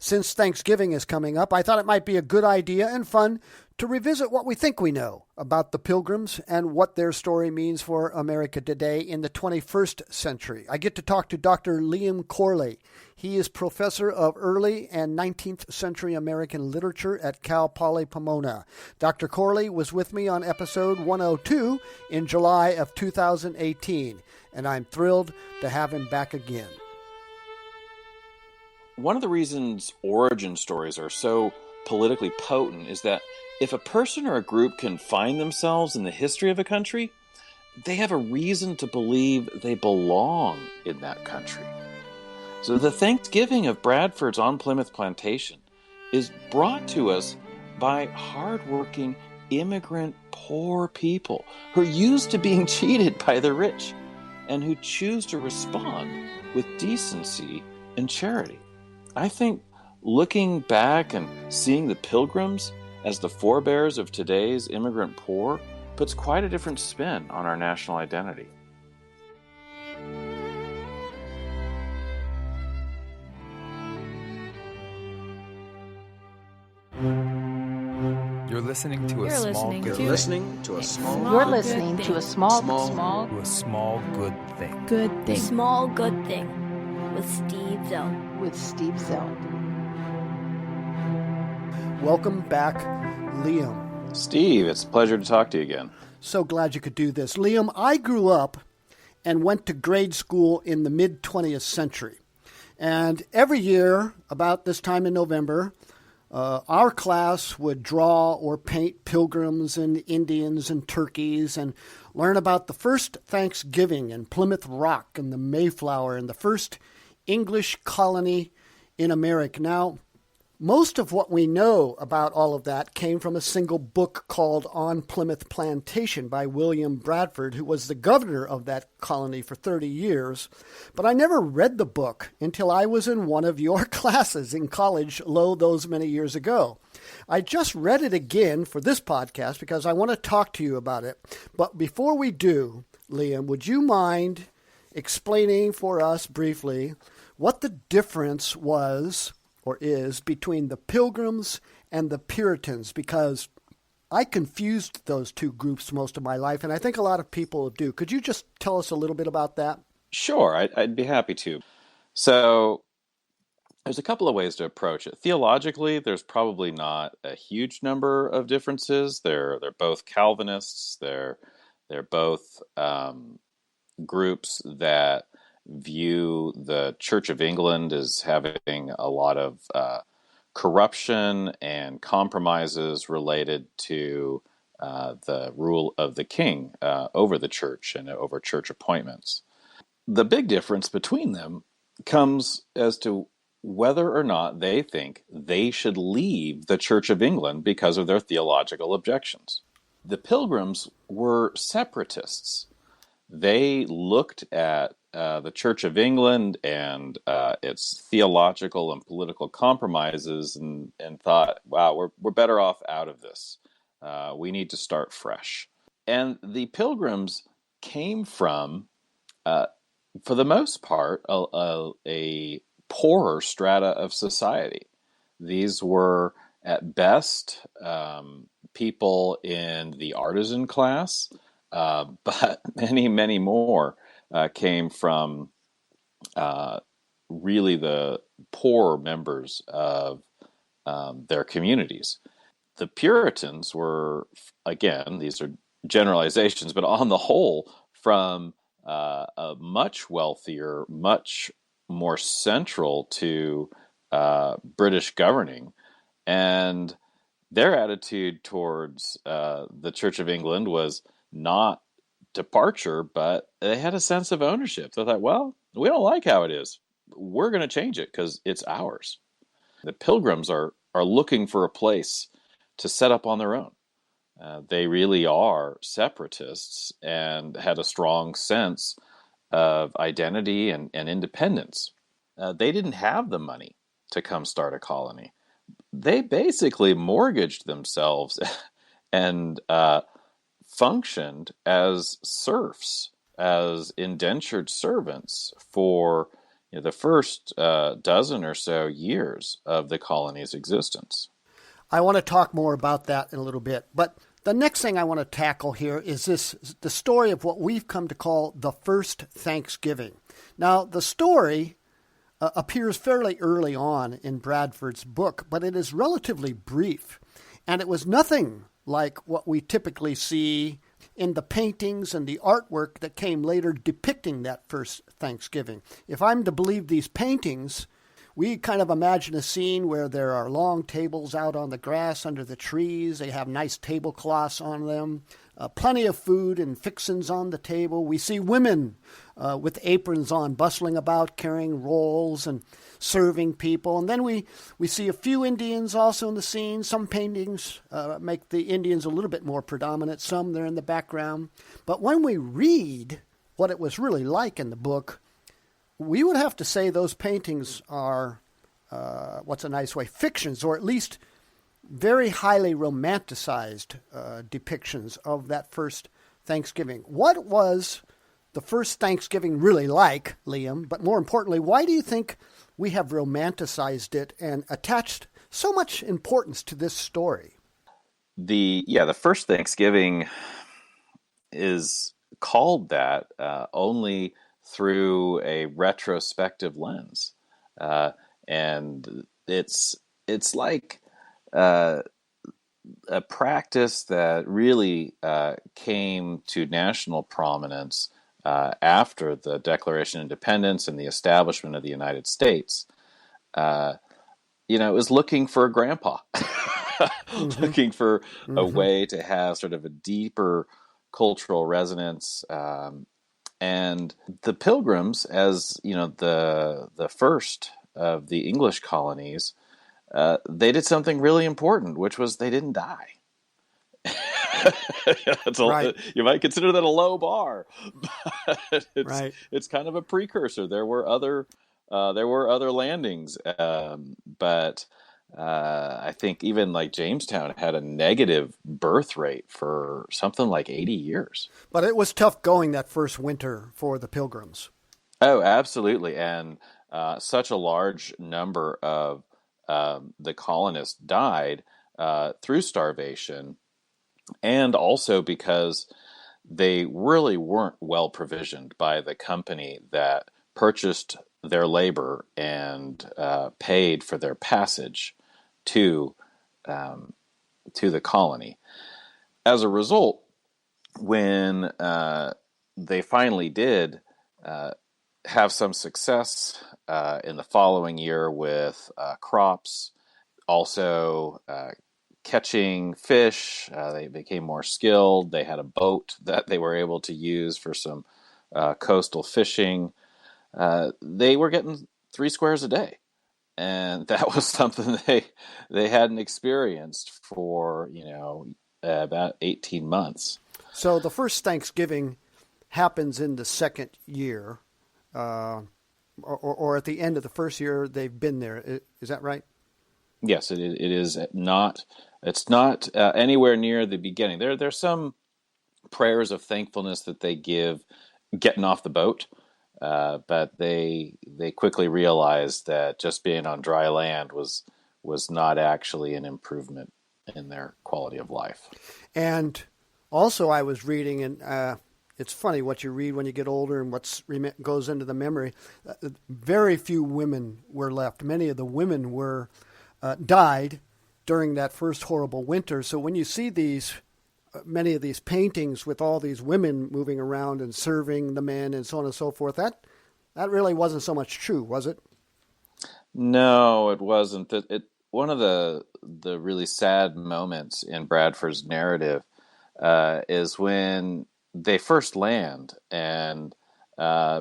Since Thanksgiving is coming up, I thought it might be a good idea and fun to revisit what we think we know about the Pilgrims and what their story means for America today in the 21st century. I get to talk to Dr. Liam Corley. He is professor of early and 19th century American literature at Cal Poly Pomona. Dr. Corley was with me on episode 102 in July of 2018, and I'm thrilled to have him back again. One of the reasons origin stories are so politically potent is that if a person or a group can find themselves in the history of a country, they have a reason to believe they belong in that country. So the Thanksgiving of Bradford's on Plymouth Plantation is brought to us by hardworking, immigrant, poor people who are used to being cheated by the rich and who choose to respond with decency and charity. I think looking back and seeing the Pilgrims as the forebears of today's immigrant poor puts quite a different spin on our national identity. You're listening to a small good thing. Good thing. Small good thing. With Steve Zell. Welcome back, Liam. Steve, it's a pleasure to talk to you again. So glad you could do this. Liam, I grew up and went to grade school in the mid-20th century. And every year, about this time in November, our class would draw or paint pilgrims and Indians and turkeys and learn about the first Thanksgiving and Plymouth Rock and the Mayflower and the first English colony in America. Now, most of what we know about all of that came from a single book called On Plymouth Plantation by William Bradford, who was the governor of that colony for 30 years. But I never read the book until I was in one of your classes in college, those many years ago. I just read it again for this podcast because I want to talk to you about it. But before we do, Liam, would you mind explaining for us briefly what the difference was or is between the Pilgrims and the Puritans? Because I confused those two groups most of my life, and I think a lot of people do. Could you just tell us a little bit about that? Sure, I'd be happy to. So there's a couple of ways to approach it. Theologically, there's probably not a huge number of differences. They're both Calvinists. They're both groups that view the Church of England as having a lot of corruption and compromises related to the rule of the king over the church and over church appointments. The big difference between them comes as to whether or not they think they should leave the Church of England because of their theological objections. The Pilgrims were separatists. They looked at the Church of England and its theological and political compromises and thought, wow, we're better off out of this. We need to start fresh. And the Pilgrims came from, for the most part, a poorer strata of society. These were, at best, people in the artisan class, but many, many more came from really the poor members of their communities. The Puritans were, again, these are generalizations, but on the whole, from a much wealthier, much more central to British governing, and their attitude towards the Church of England was not departure, but they had a sense of ownership. They thought, well, we don't like how it is. We're going to change it because it's ours. The Pilgrims are looking for a place to set up on their own. They really are separatists and had a strong sense of identity and independence. They didn't have the money to come start a colony. They basically mortgaged themselves and functioned as serfs, as indentured servants for the first dozen or so years of the colony's existence. I want to talk more about that in a little bit. But the next thing I want to tackle here is the story of what we've come to call the first Thanksgiving. Now, the story appears fairly early on in Bradford's book, but it is relatively brief. And it was nothing like what we typically see in the paintings and the artwork that came later depicting that first Thanksgiving. If I'm to believe these paintings, we kind of imagine a scene where there are long tables out on the grass under the trees. They have nice tablecloths on them, plenty of food and fixins on the table. We see women with aprons on, bustling about, carrying rolls and serving people. And then we see a few Indians also in the scene. Some paintings make the Indians a little bit more predominant. Some, they're in the background. But when we read what it was really like in the book, we would have to say those paintings are, what's a nice way, fictions, or at least very highly romanticized depictions of that first Thanksgiving. What was the first Thanksgiving really like, Liam? But more importantly, why do you think we have romanticized it and attached so much importance to this story? The first Thanksgiving is called that only through a retrospective lens, and it's like a practice that really came to national prominence after the Declaration of Independence and the establishment of the United States. It was looking for a grandpa, looking for a way to have sort of a deeper cultural resonance. And the Pilgrims, as the first of the English colonies, they did something really important, which was they didn't die. Right. You might consider that a low bar, but Right. It's kind of a precursor. There were other landings, but I think even like Jamestown had a negative birth rate for something like 80 years. But it was tough going that first winter for the Pilgrims. Oh, absolutely. And such a large number of the colonists died through starvation, and also because they really weren't well provisioned by the company that purchased their labor and paid for their passage to the colony. As a result, when they finally did have some success in the following year with crops, also catching fish, they became more skilled. They had a boat that they were able to use for some coastal fishing. They were getting 3 squares a day. And that was something they hadn't experienced for, about 18 months. So the first Thanksgiving happens in the second year, or at the end of the first year they've been there. Is that right? Yes, it is not. It's not anywhere near the beginning. There's some prayers of thankfulness that they give getting off the boat. But they quickly realized that just being on dry land was not actually an improvement in their quality of life. And also I was reading, and it's funny what you read when you get older and what goes into the memory. Very few women were left. Many of the women were died during that first horrible winter. So when you see many of these paintings with all these women moving around and serving the men and so on and so forth, that really wasn't so much true, was it? No, it wasn't. One of the really sad moments in Bradford's narrative is when they first land and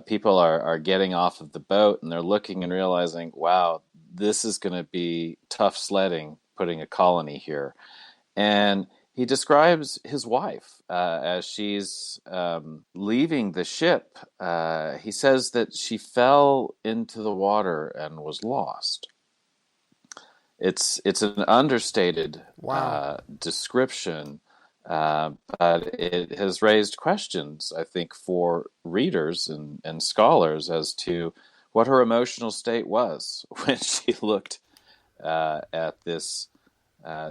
people are getting off of the boat and they're looking and realizing, wow, this is going to be tough sledding, putting a colony here. And he describes his wife as she's leaving the ship. He says that she fell into the water and was lost. It's an understated description, but it has raised questions, I think, for readers and scholars as to, what her emotional state was when she looked at this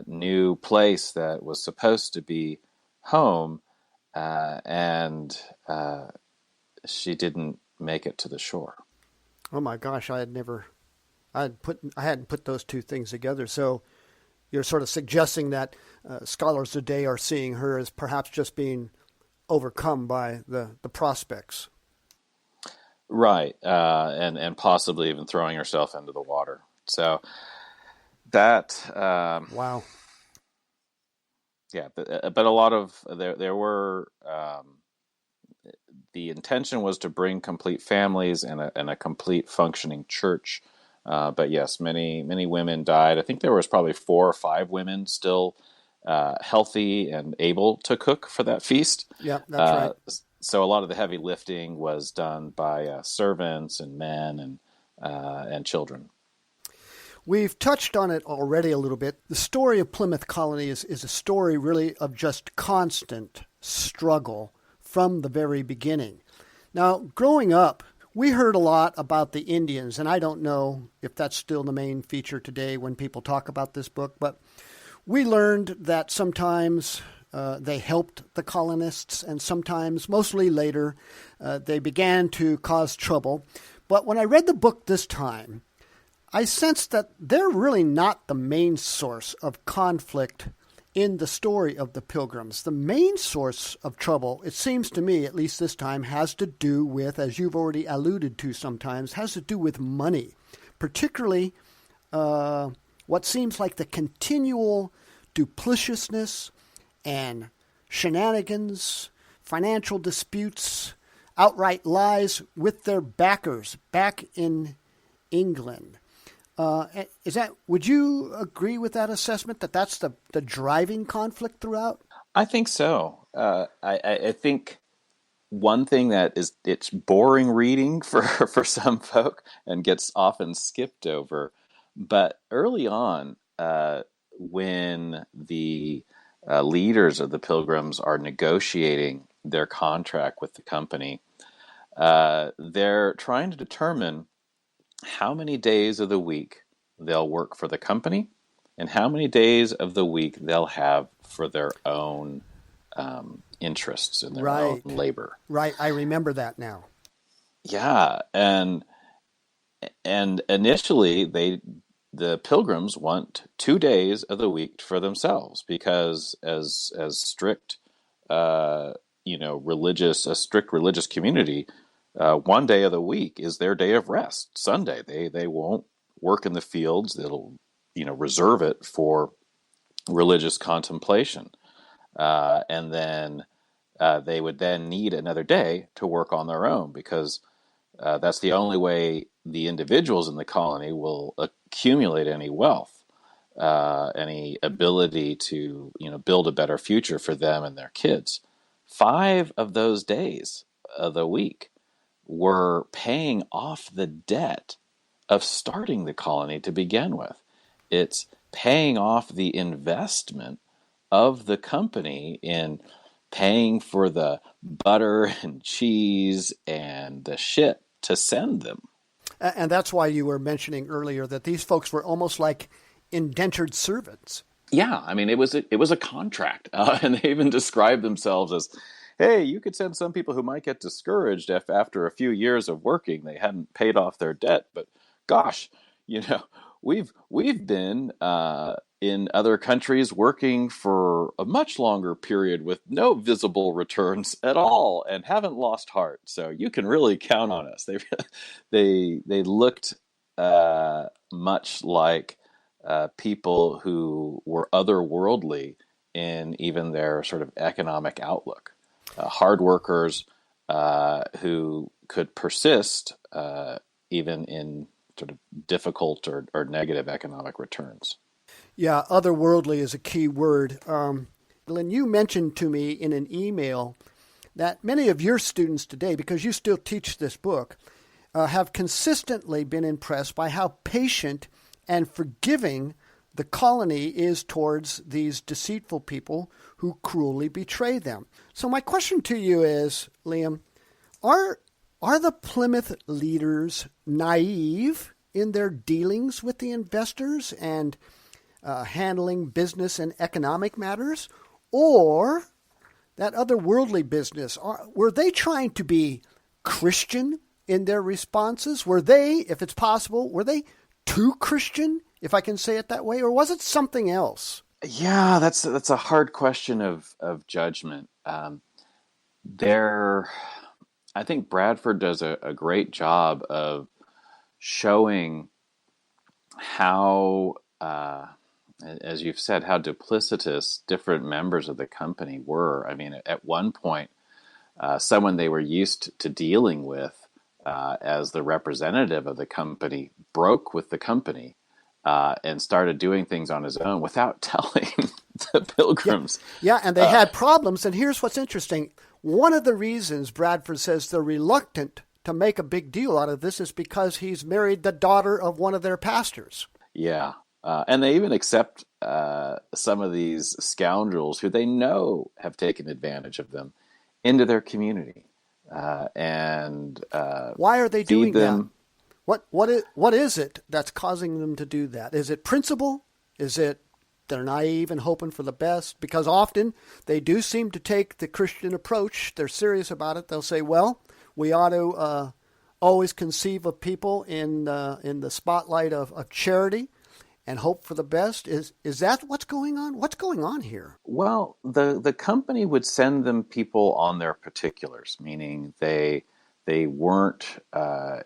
new place that was supposed to be home, and she didn't make it to the shore. Oh my gosh, I hadn't put those two things together. So you're sort of suggesting that scholars today are seeing her as perhaps just being overcome by the prospects. Right, and possibly even throwing herself into the water. So that wow. Yeah, but a lot of there were the intention was to bring complete families and a complete functioning church. But yes, many women died. I think there was probably 4 or 5 women still healthy and able to cook for that feast. Yeah, that's right. So a lot of the heavy lifting was done by servants and men and children. We've touched on it already a little bit. The story of Plymouth Colony is a story really of just constant struggle from the very beginning. Now, growing up, we heard a lot about the Indians, and I don't know if that's still the main feature today when people talk about this book, but we learned that sometimes they helped the colonists, and sometimes, mostly later, they began to cause trouble. But when I read the book this time, I sensed that they're really not the main source of conflict in the story of the Pilgrims. The main source of trouble, it seems to me, at least this time, has to do with, as you've already alluded to sometimes, has to do with money, particularly what seems like the continual dupliciousness and shenanigans, financial disputes, outright lies with their backers back in England. Would you agree with that assessment, that that's the driving conflict throughout? I think so. I think one thing that it's boring reading for some folk and gets often skipped over. But early on, when the leaders of the Pilgrims are negotiating their contract with the company, they're trying to determine how many days of the week they'll work for the company and how many days of the week they'll have for their own interests and their own labor. Right. I remember that now. Yeah. And initially the Pilgrims want 2 days of the week for themselves because as strict, a strict religious community, 1 day of the week is their day of rest. Sunday, they won't work in the fields. They'll, reserve it for religious contemplation. And then they would then need another day to work on their own because that's the only way the individuals in the colony will accumulate any wealth, any ability to, build a better future for them and their kids. 5 of those days of the week were paying off the debt of starting the colony to begin with. It's paying off the investment of the company in paying for the butter and cheese and the ship to send them. And that's why you were mentioning earlier that these folks were almost like indentured servants. Yeah, I mean, it was a contract, and they even described themselves as, hey, you could send some people who might get discouraged if after a few years of working they hadn't paid off their debt. But gosh, we've been in other countries working for a much longer period with no visible returns at all and haven't lost heart. So you can really count on us. They looked much like people who were otherworldly in even their sort of economic outlook. Hard workers who could persist even in sort of difficult or negative economic returns. Yeah, otherworldly is a key word. Lynn, you mentioned to me in an email that many of your students today, because you still teach this book, have consistently been impressed by how patient and forgiving the colony is towards these deceitful people who cruelly betray them. So my question to you is, Liam, are Are the Plymouth leaders naive in their dealings with the investors and handling business and economic matters? Or that other worldly business, were they trying to be Christian in their responses? Were they, if it's possible, were they too Christian, if I can say it that way? Or was it something else? Yeah, that's a hard question of judgment. I think Bradford does a great job of showing how, as you've said, how duplicitous different members of the company were. I mean, at one point, someone they were used to dealing with as the representative of the company broke with the company and started doing things on his own without telling the Pilgrims. Yeah, and they had problems. And here's what's interesting. One of the reasons Bradford says they're reluctant to make a big deal out of this is because he's married the daughter of one of their pastors. Yeah. And they even accept some of these scoundrels who they know have taken advantage of them into their community. Why are they doing that? What is it that's causing them to do that? Is it principle? Is it they're naive and hoping for the best? Because often they do seem to take the Christian approach. They're serious about it. They'll say, well, we ought to always conceive of people in the spotlight of charity and hope for the best. Is that what's going on? What's going on here? Well, the company would send them people on their particulars, meaning they weren't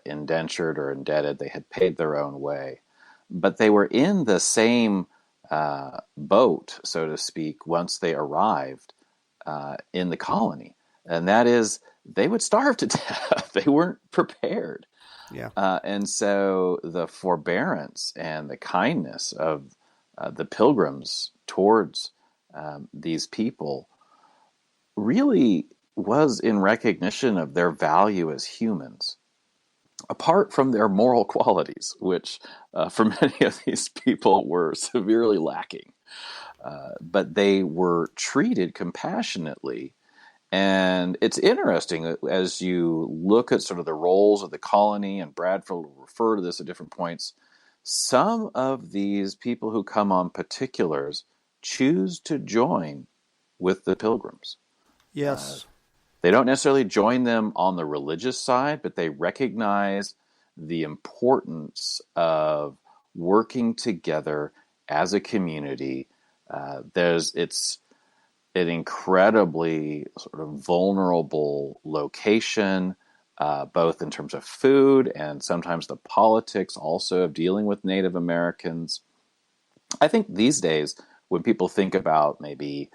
indentured or indebted. They had paid their own way. But they were in the same boat, so to speak, once they arrived in the colony. And that is, they would starve to death. They weren't prepared. Yeah. And so the forbearance and the kindness of the Pilgrims towards these people really was in recognition of their value as humans, apart from their moral qualities, which for many of these people were severely lacking. But they were treated compassionately. And it's interesting as you look at sort of the roles of the colony, and Bradford will refer to this at different points, some of these people who come on particulars choose to join with the Pilgrims. Yes. They don't necessarily join them on the religious side, but they recognize the importance of working together as a community. It's an incredibly sort of vulnerable location, both in terms of food and sometimes the politics also of dealing with Native Americans. I think these days, when people think about maybe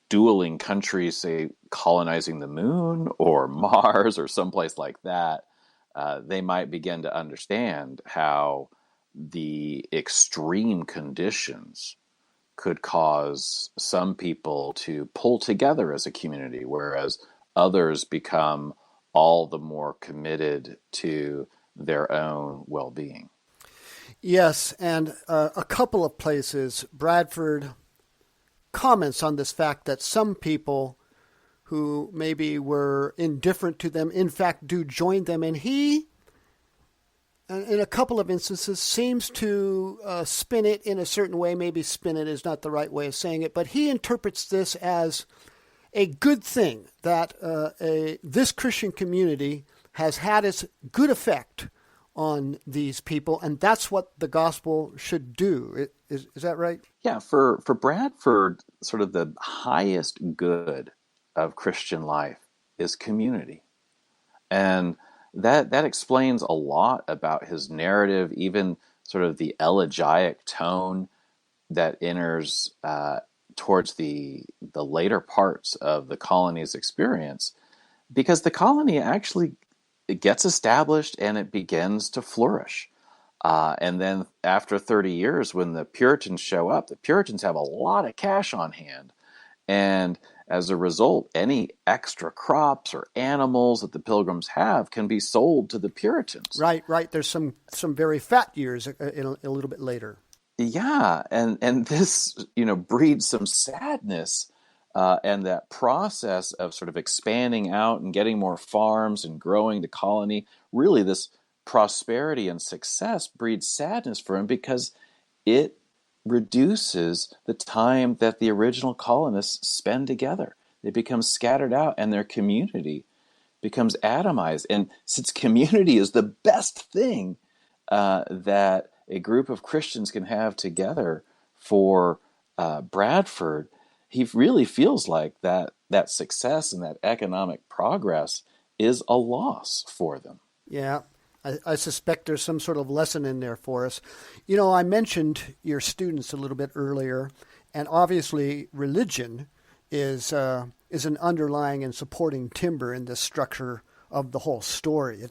dueling countries, say, colonizing the moon or Mars or someplace like that, they might begin to understand how the extreme conditions could cause some people to pull together as a community, whereas others become all the more committed to their own well-being. Yes, and a couple of places, Bradford comments on this fact that some people who maybe were indifferent to them, in fact, do join them. And he, in a couple of instances, seems to spin it in a certain way. Maybe spin it is not the right way of saying it, but he interprets this as a good thing, that this Christian community has had its good effect on these people, and that's what the gospel should do. Is that right? Yeah, for Bradford, sort of the highest good of Christian life is community. And that explains a lot about his narrative, even sort of the elegiac tone that enters towards the later parts of the colony's experience, because the colony actually it gets established and it begins to flourish. And then after 30 years, when the Puritans show up, the Puritans have a lot of cash on hand. And as a result, any extra crops or animals that the Pilgrims have can be sold to the Puritans. Right. There's some very fat years a little bit later. Yeah, and this breeds some sadness And that process of sort of expanding out and getting more farms and growing the colony, really this prosperity and success breeds sadness for him because it reduces the time that the original colonists spend together. They become scattered out and their community becomes atomized. And since community is the best thing that a group of Christians can have together for Bradford, he really feels like that success and that economic progress is a loss for them. Yeah, I suspect there's some sort of lesson in there for us. You know, I mentioned your students a little bit earlier, and obviously religion is an underlying and supporting timber in this structure of the whole story.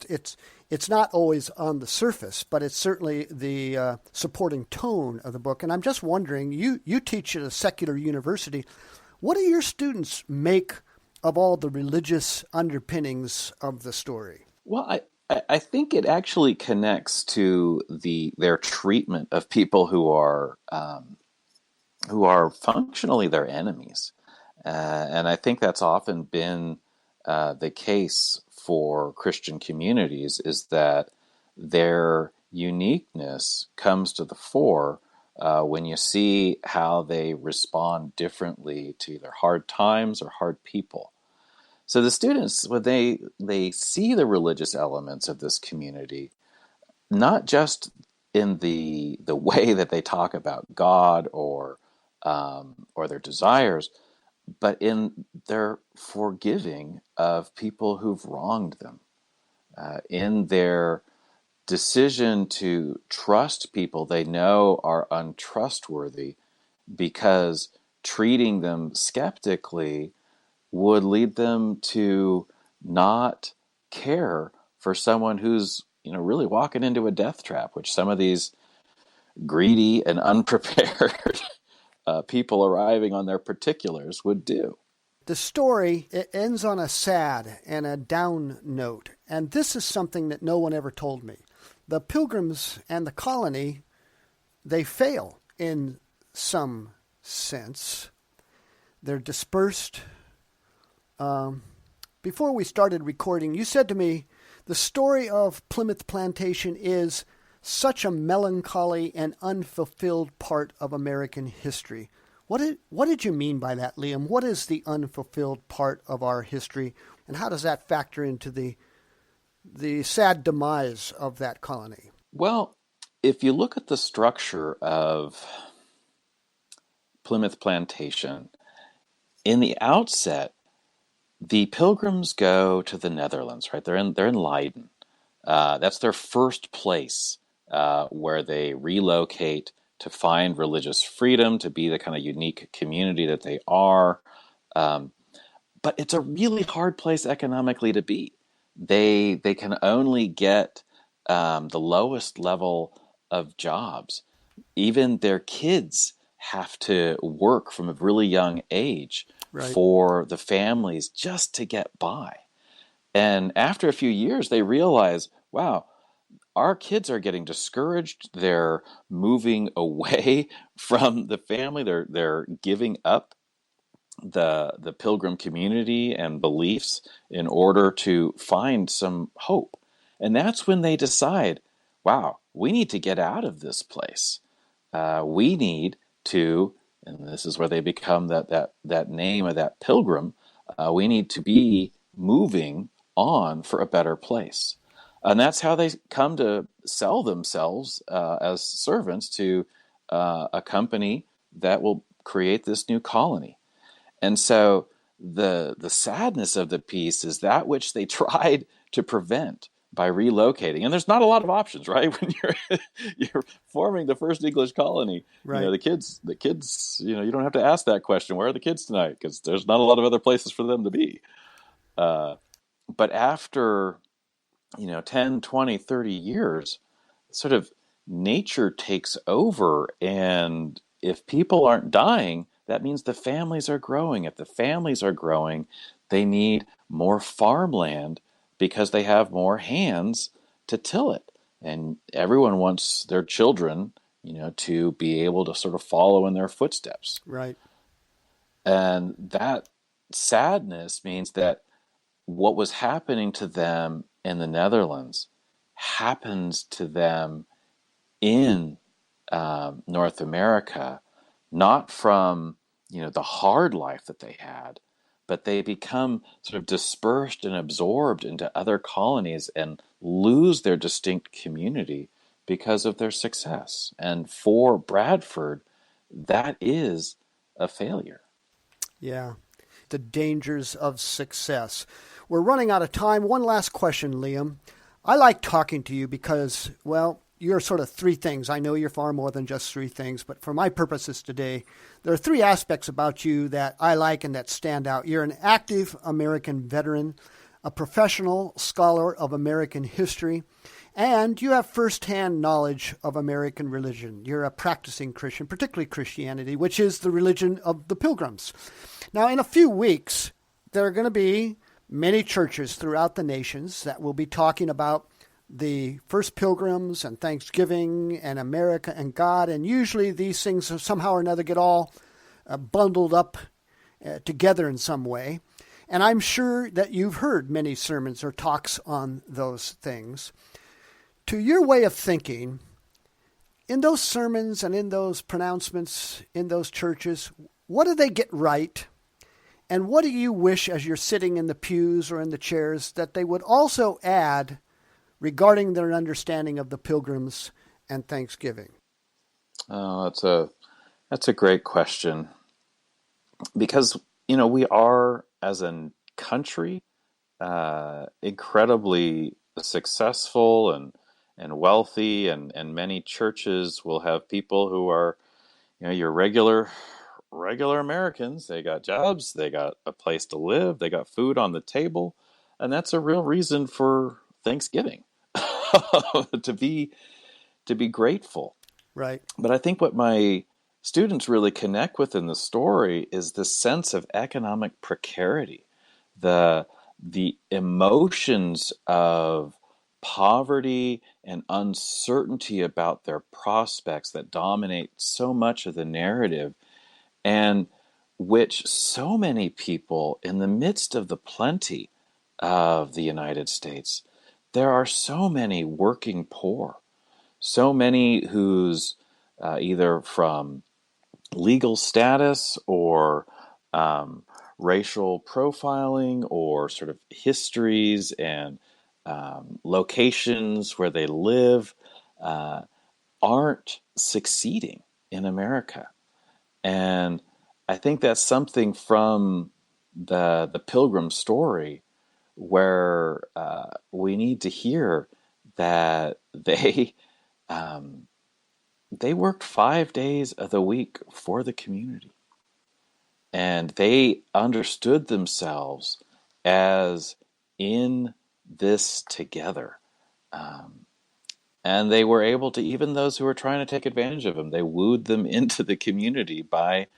It's not always on the surface, but it's certainly the supporting tone of the book. And I'm just wondering, you teach at a secular university. What do your students make of all the religious underpinnings of the story? Well, I think it actually connects to their treatment of people who are functionally their enemies. And I think that's often been the case for Christian communities, is that their uniqueness comes to the fore when you see how they respond differently to either hard times or hard people. So the students, when they see the religious elements of this community, not just in the way that they talk about God or their desires, but in their forgiving of people who've wronged them, in their decision to trust people they know are untrustworthy because treating them skeptically would lead them to not care for someone who's really walking into a death trap, which some of these greedy and unprepared people arriving on their particulars would do. The story, it ends on a sad and a down note, and this is something that no one ever told me. The Pilgrims and the colony, they fail in some sense. They're dispersed. Before we started recording, you said to me, the story of Plymouth Plantation is such a melancholy and unfulfilled part of American history. What did you mean by that, Liam? What is the unfulfilled part of our history, and how does that factor into the sad demise of that colony? Well, if you look at the structure of Plymouth Plantation, in the outset, the Pilgrims go to the Netherlands, right? They're in Leiden. That's their first place where they relocate to find religious freedom, to be the kind of unique community that they are. But it's a really hard place economically to be. They can only get the lowest level of jobs. Even their kids have to work from a really young age for the families just to get by. And after a few years, they realize, wow, our kids are getting discouraged. They're moving away from the family. They're giving up the Pilgrim community and beliefs in order to find some hope. And that's when they decide, wow, we need to get out of this place. We need to, and this is where they become that name of that pilgrim, we need to be moving on for a better place. And that's how they come to sell themselves as servants to a company that will create this new colony. And so the sadness of the piece is that which they tried to prevent by relocating. And there's not a lot of options, right? When you're forming the first English colony, right. The kids, you don't have to ask that question, where are the kids tonight? Because there's not a lot of other places for them to be. But after 10, 20, 30 years, sort of nature takes over. And if people aren't dying, that means the families are growing. If the families are growing, they need more farmland because they have more hands to till it. And everyone wants their children, to be able to sort of follow in their footsteps. Right. And that sadness means that what was happening to them in the Netherlands happens to them in North America, not from the hard life that they had, but they become sort of dispersed and absorbed into other colonies and lose their distinct community because of their success. And for Bradford, that is a failure. Yeah, the dangers of success. We're running out of time. One last question, Liam. I like talking to you because, well, you're sort of three things. I know you're far more than just three things, but for my purposes today, there are three aspects about you that I like and that stand out. You're an active American veteran, a professional scholar of American history, and you have firsthand knowledge of American religion. You're a practicing Christian, particularly Christianity, which is the religion of the Pilgrims. Now, in a few weeks, there are going to be many churches throughout the nations that will be talking about the first Pilgrims and Thanksgiving and America and God, and usually these things somehow or another get all bundled up together in some way. And I'm sure that you've heard many sermons or talks on those things. To your way of thinking, in those sermons and in those pronouncements in those churches, what do they get right? And what do you wish, as you're sitting in the pews or in the chairs, that they would also add regarding their understanding of the Pilgrims and Thanksgiving? Oh, that's a great question, because we are, as a country, incredibly successful and wealthy, and many churches will have people who are your regular Americans. They got jobs, they got a place to live, they got food on the table, and that's a real reason for Thanksgiving to be grateful. Right. But I think what my students really connect with in the story is the sense of economic precarity, the emotions of poverty and uncertainty about their prospects that dominate so much of the narrative, and which so many people, in the midst of the plenty of the United States, there are so many working poor, so many whose either from legal status or racial profiling or sort of histories and locations where they live aren't succeeding in America. And I think that's something from the Pilgrim story where we need to hear that they worked 5 days of the week for the community, and they understood themselves as in this together. And they were able to, even those who were trying to take advantage of them, they wooed them into the community by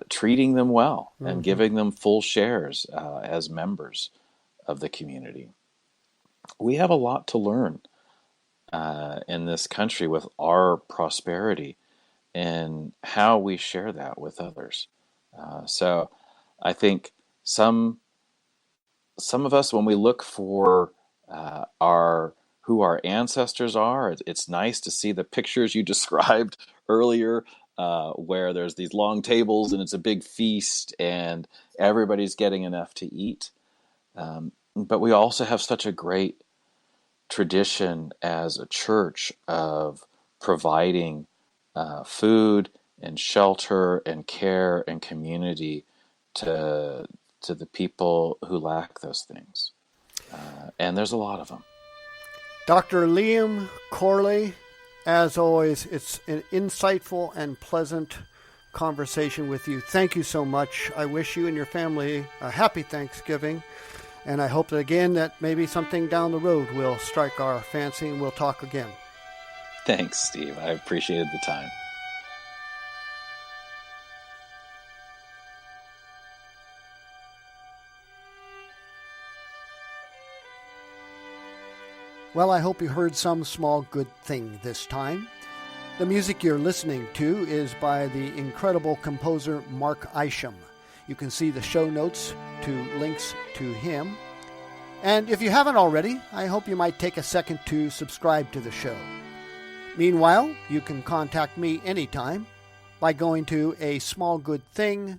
treating them well and giving them full shares as members of the community. We have a lot to learn in this country with our prosperity and how we share that with others. So I think some of us, when we look for who our ancestors are, it's nice to see the pictures you described earlier, where there's these long tables and it's a big feast and everybody's getting enough to eat. But we also have such a great tradition as a church of providing food and shelter and care and community to the people who lack those things. And there's a lot of them. Dr. Liam Corley, as always, it's an insightful and pleasant conversation with you. Thank you so much. I wish you and your family a happy Thanksgiving. And I hope that, again, that maybe something down the road will strike our fancy and we'll talk again. Thanks, Steve. I appreciated the time. Well, I hope you heard some small good thing this time. The music you're listening to is by the incredible composer Mark Isham. You can see the show notes to links to him. And if you haven't already, I hope you might take a second to subscribe to the show. Meanwhile, you can contact me anytime by going to asmallgoodthing.org.